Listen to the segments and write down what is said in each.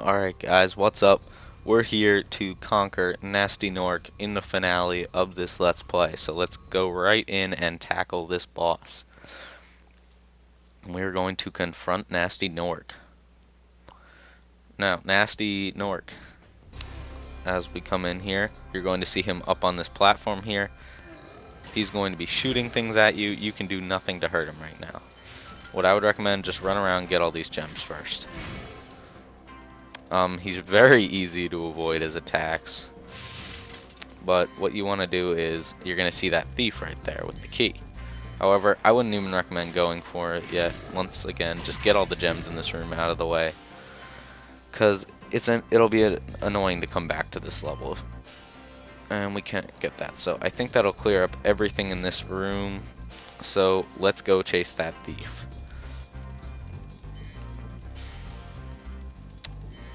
Alright guys, what's up? We're here to conquer Gnasty Gnorc in the finale of this Let's Play. So let's go right in and tackle this boss. We're going to confront Gnasty Gnorc. Now, Gnasty Gnorc, as we come in here, you're going to see him up on this platform here. He's going to be shooting things at you. You can do nothing to hurt him right now. What I would recommend, just run around and get all these gems first. He's very easy to avoid his attacks, but what you want to do is, you're going to see that thief right there with the key. However, I wouldn't even recommend going for it yet. Once again, just get all the gems in this room out of the way, because it'll be annoying to come back to this level, and we can't get that. So I think that'll clear up everything in this room, so let's go chase that thief.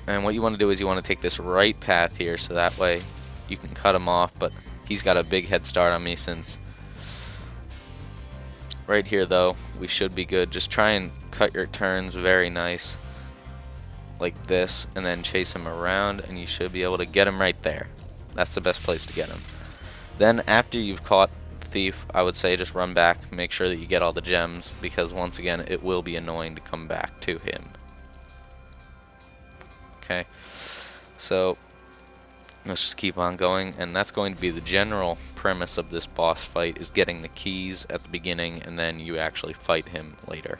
And what you want to do is you want to take this right path here, so that way you can cut him off, but he's got a big head start on me since right here though we should be good. Just try and cut your turns very nice like this, and then chase him around, and you should be able to get him right there. That's the best place to get him. Then after you've caught the thief, I would say just run back, make sure that you get all the gems, because once again it will be annoying to come back to him. Okay, so let's just keep on going, and that's going to be the general premise of this boss fight, is getting the keys at the beginning and then you actually fight him later.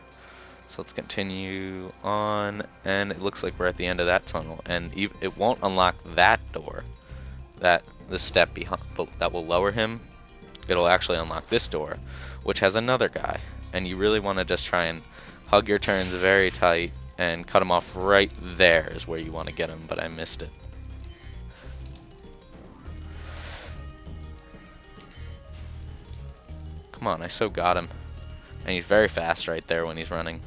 So let's continue on, and it looks like we're at the end of that tunnel, and it won't unlock that door, the step behind that will lower him. It'll actually unlock this door, which has another guy, and you really want to just try and hug your turns very tight and cut him off right there is where you want to get him, but I missed it. Come on, I so got him. And he's very fast right there when he's running.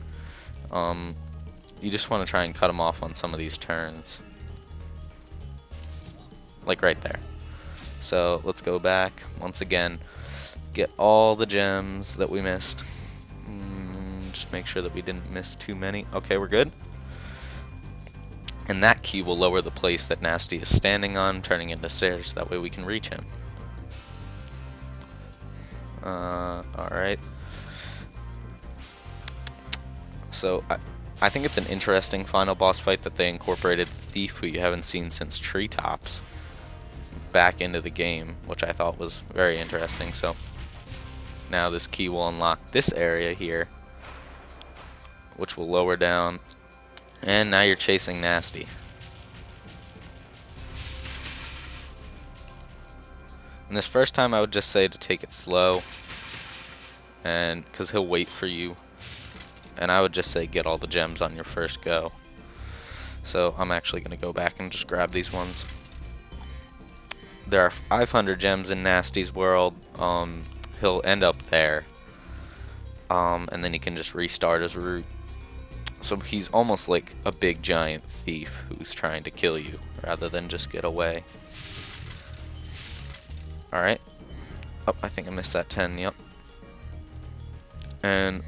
You just want to try and cut him off on some of these turns. Like right there. So let's go back once again. Get all the gems that we missed. Just make sure that we didn't miss too many. Okay, we're good. And that key will lower the place that Gnasty is standing on, turning into stairs. That way we can reach him. Alright. So, I think it's an interesting final boss fight that they incorporated the thief, who you haven't seen since Treetops, back into the game, which I thought was very interesting. So, now this key will unlock this area here, which will lower down, and now you're chasing Gnasty. And this first time I would just say to take it slow, and because he'll wait for you, and I would just say get all the gems on your first go. So I'm actually going to go back and just grab these ones. There are 500 gems in Gnasty's world. He'll end up there, and then he can just restart his route. So he's almost like a big giant thief who's trying to kill you rather than just get away. Alright. Oh, I think I missed that 10, yep. And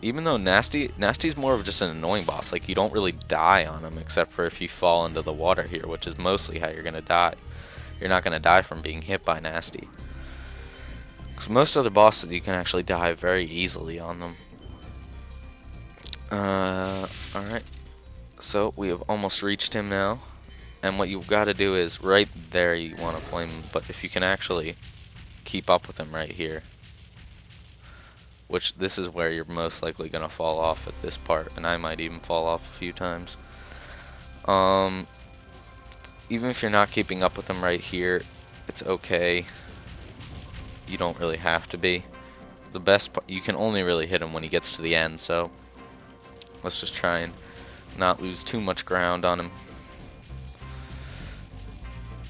even though Gnasty's more of just an annoying boss, like you don't really die on him except for if you fall into the water here, which is mostly how you're going to die. You're not going to die from being hit by Gnasty. Because most other bosses you can actually die very easily on them. Alright, so we have almost reached him now, and what you've got to do is right there you want to flame him, but if you can actually keep up with him right here, which this is where you're most likely going to fall off at this part, and I might even fall off a few times. Even if you're not keeping up with him right here, it's okay. You don't really have to be. The best part, you can only really hit him when he gets to the end, so let's just try and not lose too much ground on him.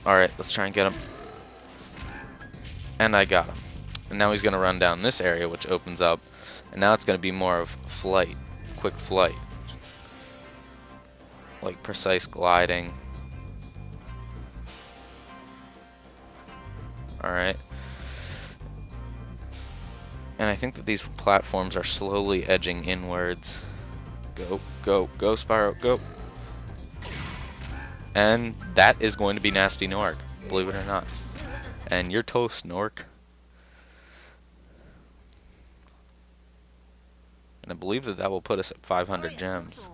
Alright, let's try and get him. And I got him. And now he's going to run down this area, which opens up. And now it's going to be more of flight. Quick flight. Like precise gliding. Alright. And I think that these platforms are slowly edging inwards. Go, go, go, Spyro, go. And that is going to be Gnasty Gnorc, believe it or not. And you're toast, Gnorc. And I believe that will put us at 500 gems.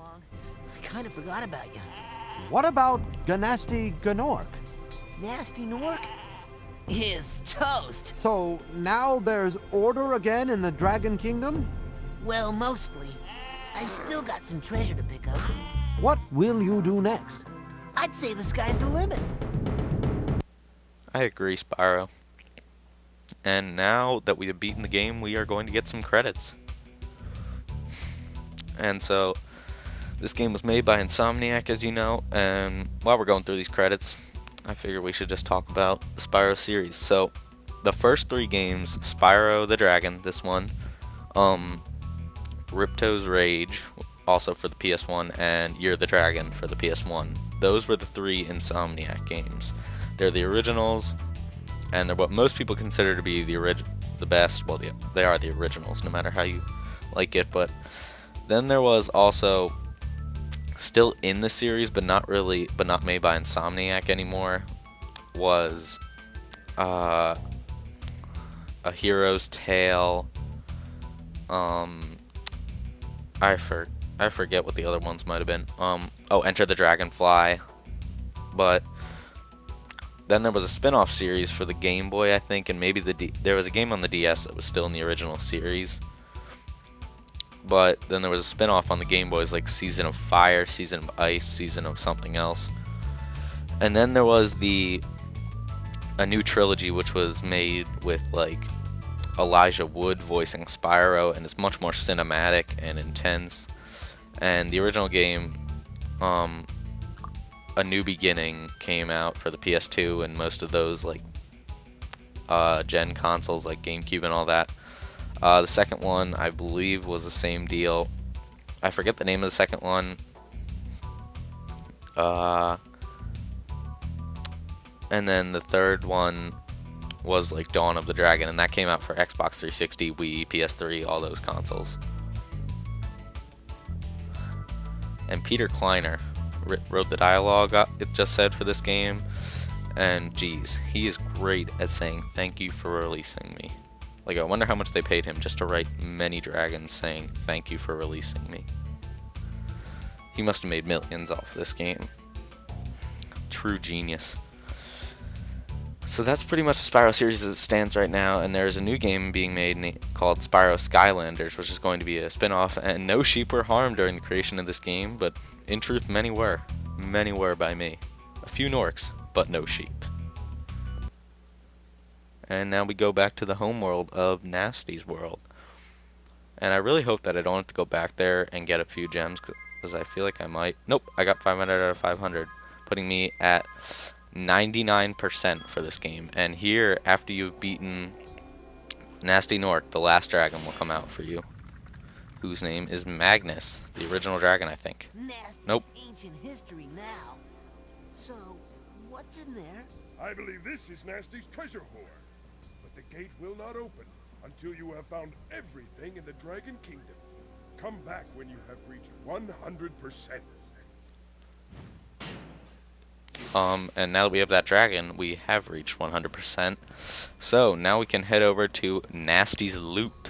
I kind of forgot about you. What about Gnasty Gnorc? Gnasty Gnorc is toast. So now there's order again in the Dragon Kingdom? Well, mostly. I still got some treasure to pick up. What will you do next? I'd say the sky's the limit. I agree, Spyro. And now that we have beaten the game, we are going to get some credits. And so, this game was made by Insomniac, as you know, and while we're going through these credits, I figure we should just talk about the Spyro series. So, the first 3 games, Spyro the Dragon, this one, Ripto's Rage, also for the PS1, and You're the Dragon for the PS1. Those were the 3 Insomniac games. They're the originals, and they're what most people consider to be the best. Well, they are the originals, no matter how you like it. But then there was also, still in the series, but not made by Insomniac anymore, was A Hero's Tale. I forget what the other ones might have been. Enter the Dragonfly. But then there was a spin-off series for the Game Boy, I think, and maybe there was a game on the DS that was still in the original series. But then there was a spin-off on the Game Boys, like Season of Fire, Season of Ice, Season of something else. And then there was a new trilogy which was made with like Elijah Wood voicing Spyro, and it's much more cinematic and intense. And the original game, A New Beginning, came out for the PS2 and most of those like gen consoles like GameCube and all that. The second one, I believe, was the same deal. I forget the name of the second one. And then the third one was like Dawn of the Dragon, and that came out for Xbox 360, Wii, PS3, all those consoles. And Peter Kleiner wrote the dialogue, it just said, for this game. And geez, he is great at saying thank you for releasing me. Like, I wonder how much they paid him just to write Many Dragons saying thank you for releasing me. He must have made millions off of this game. True genius. So that's pretty much the Spyro series as it stands right now, and there's a new game being made called Spyro Skylanders, which is going to be a spin-off, and no sheep were harmed during the creation of this game, but in truth many were. Many were by me. A few Gnorcs, but no sheep. And now we go back to the home world of Gnasty's world. And I really hope that I don't have to go back there and get a few gems, because I feel like I might. Nope, I got 500 out of 500, putting me at 99% for this game. And here, after you've beaten Gnasty Gnorc, the last dragon will come out for you, whose name is Magnus, the original dragon, I think. Nasty Nope. ancient history now. So, what's in there? I believe this is Gnasty's treasure hoard. But the gate will not open until you have found everything in the Dragon Kingdom. Come back when you have reached 100%. And now that we have that dragon, we have reached 100%. So now we can head over to Gnasty's loot.